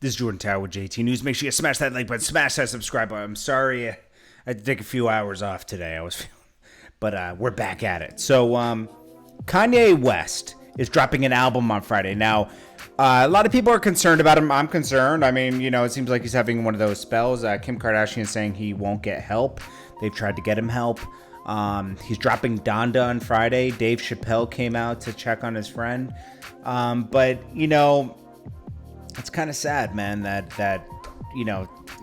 This is Jordan Tower with JT News. Make sure you smash that like button, smash that subscribe button. I'm sorry I had to take a few hours off today. But we're back at it. So Kanye West is dropping an album on Friday. Now, a lot of people are concerned about him. I'm concerned. I mean, it seems like he's having one of those spells. Kim Kardashian is saying he won't get help. They've tried to get him help. He's dropping Donda on Friday. Dave Chappelle came out to check on his friend. But it's kind of sad, man, that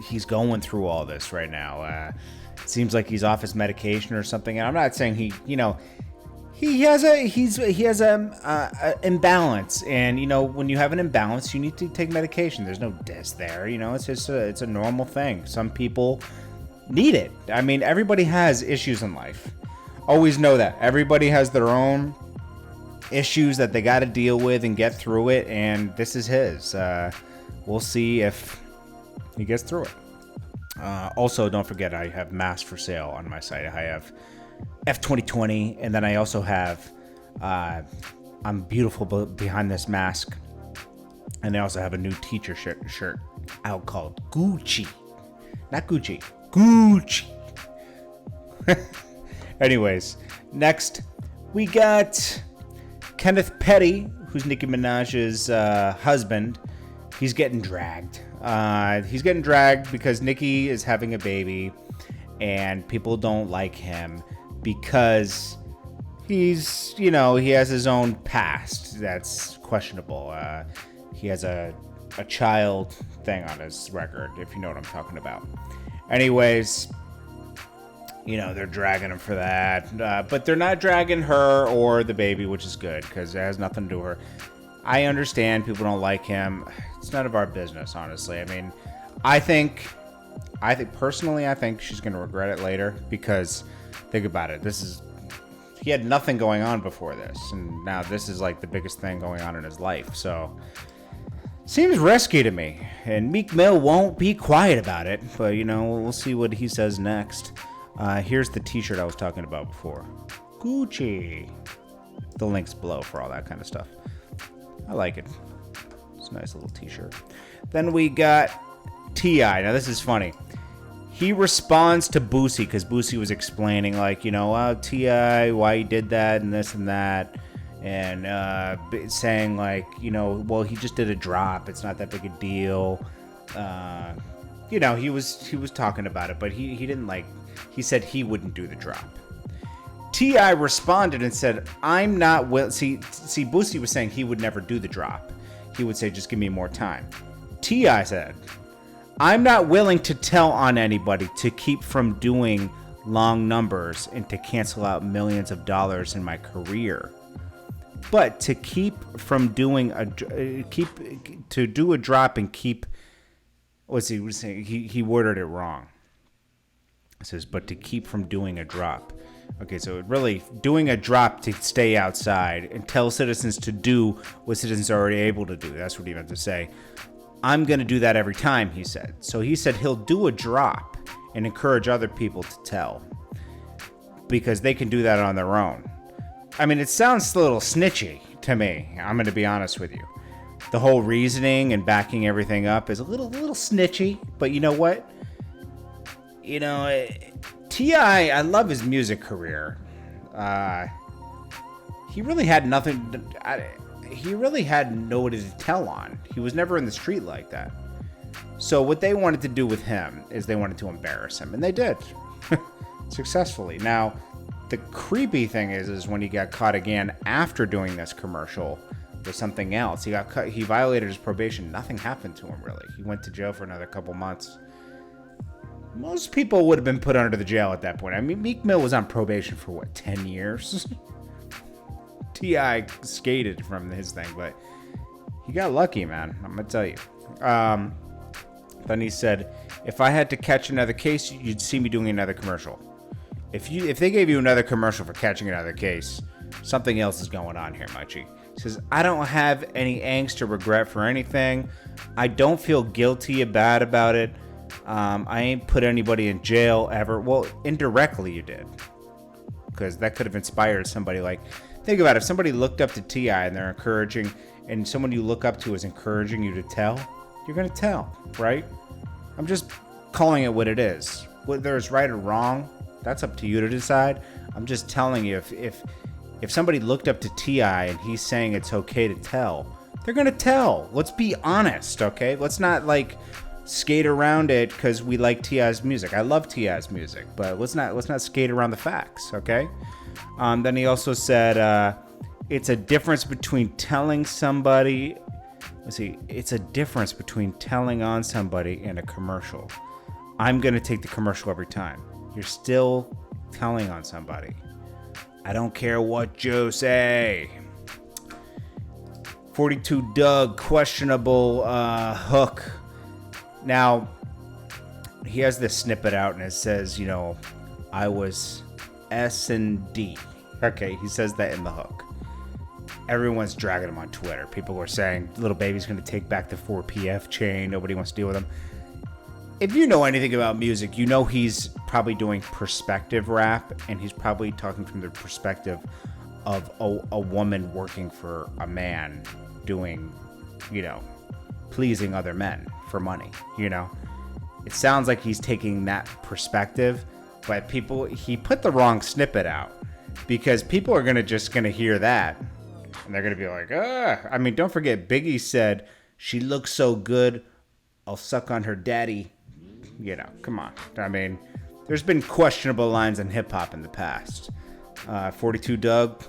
he's going through all this right now. It seems like he's off his medication or something. And I'm not saying he has a imbalance, and when you have an imbalance, you need to take medication. There's no diss there. It's just it's a normal thing. Some people need it. I mean, everybody has issues in life. Always know that everybody has their own issues that they got to deal with and get through it, and this is his. We'll see if he gets through it. Also, don't forget, I have masks for sale on my site. I have F2020, and then I also have I'm beautiful behind this mask, and I also have a new teacher shirt out called Gucci. Not Gucci, Gucci. Anyways, next we got Kenneth Petty, who's Nicki Minaj's husband. He's getting dragged. He's getting dragged because Nicki is having a baby, and people don't like him because he has his own past that's questionable. He has a child thing on his record, if you know what I'm talking about. Anyways, they're dragging him for that, but they're not dragging her or the baby, which is good because it has nothing to do with her. I understand people don't like him. It's none of our business, honestly. I mean, I think personally, she's going to regret it later because think about it. He had nothing going on before this, and now this is like the biggest thing going on in his life. So seems risky to me, and Meek Mill won't be quiet about it, but we'll see what he says next. Here's the t-shirt I was talking about before. Gucci. The link's below for all that kind of stuff. I like it. It's a nice little t-shirt. Then we got T.I. Now this is funny. He responds to Boosie because Boosie was explaining T.I. why he did that and this and that, and saying well, he just did a drop. It's not that big a deal. He was talking about it, but he didn't he said he wouldn't do the drop. T.I. responded and said, I'm not See, Boosie was saying he would never do the drop. He would say, just give me more time. T.I. said, I'm not willing to tell on anybody to keep from doing long numbers and to cancel out millions of dollars in my career. But to keep from doing to do a drop and keep, what's he was saying? He worded it wrong. It says, but to keep from doing a drop. Okay, so really doing a drop to stay outside and tell citizens to do what citizens are already able to do. That's what he meant to say. I'm going to do that every time, he said. So he said he'll do a drop and encourage other people to tell because they can do that on their own. I mean, it sounds a little snitchy to me. I'm going to be honest with you. The whole reasoning and backing everything up is a little snitchy, but you know what? T.I., I love his music career. He really had nothing. He really had nobody to tell on. He was never in the street like that. So what they wanted to do with him is they wanted to embarrass him, and they did successfully. Now, the creepy thing is when he got caught again after doing this commercial with something else. He got caught, he violated his probation. Nothing happened to him really. He went to jail for another couple months. Most people would have been put under the jail at that point. I mean, Meek Mill was on probation for 10 years? T.I. skated from his thing, but he got lucky, man. I'm gonna tell you. Then he said, if I had to catch another case, you'd see me doing another commercial. If they gave you another commercial for catching another case, something else is going on here, Muchie. He says, I don't have any angst or regret for anything. I don't feel guilty about it. I ain't put anybody in jail ever. Well, indirectly you did. Because that could have inspired somebody. Think about it. If somebody looked up to T.I. and they're encouraging, and someone you look up to is encouraging you to tell, you're going to tell, right? I'm just calling it what it is. Whether it's right or wrong, that's up to you to decide. I'm just telling you, if somebody looked up to T.I. and he's saying it's okay to tell, they're going to tell. Let's be honest, okay? Let's not, like, skate around it because we like T.I.'s music. I love T.I.'s music, but let's not skate around the facts, okay? Then he also said, it's a difference between telling somebody... Let's see. It's a difference between telling on somebody and a commercial. I'm going to take the commercial every time. You're still telling on somebody. I don't care what you say. 42 Dugg, questionable hook. Now, he has this snippet out and it says, you know, I was S&D. Okay, he says that in the hook. Everyone's dragging him on Twitter. People were saying, Little Baby's going to take back the 4PF chain. Nobody wants to deal with him. If you know anything about music, you know he's probably doing perspective rap, and he's probably talking from the perspective of a woman working for a man doing, you know, pleasing other men for money, you know. It sounds like he's taking that perspective, but he put the wrong snippet out because people are just going to hear that. And they're going to be like, I mean, don't forget, Biggie said, she looks so good, I'll suck on her daddy. You know, come on. I mean, there's been questionable lines in hip-hop in the past. 42 Dugg,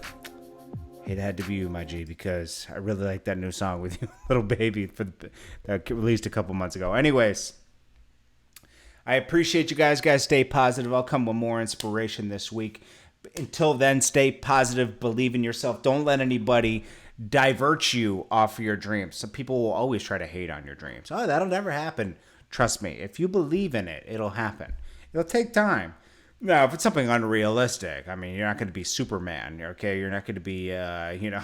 it had to be you, my G, because I really like that new song with you, Little Baby, that released a couple months ago. Anyways, I appreciate you guys. Guys, stay positive. I'll come with more inspiration this week. Until then, stay positive, believe in yourself. Don't let anybody divert you off of your dreams. Some people will always try to hate on your dreams. Oh, that'll never happen. Trust me, if you believe in it, it'll happen. It'll take time. Now, if it's something unrealistic, I mean, you're not going to be Superman, okay? You're not going to be, you know,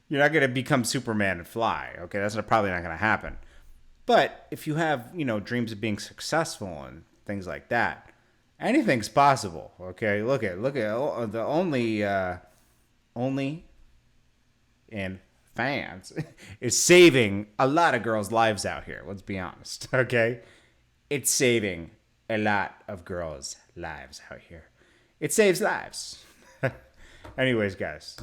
you're not going to become Superman and fly, okay? That's probably not going to happen. But if you have, you know, dreams of being successful and things like that, anything's possible, okay? Look at the only and fans is saving a lot of girls' lives out here. Let's be honest, okay? It's saving a lot of girls' lives out here. It saves lives. Anyways, guys.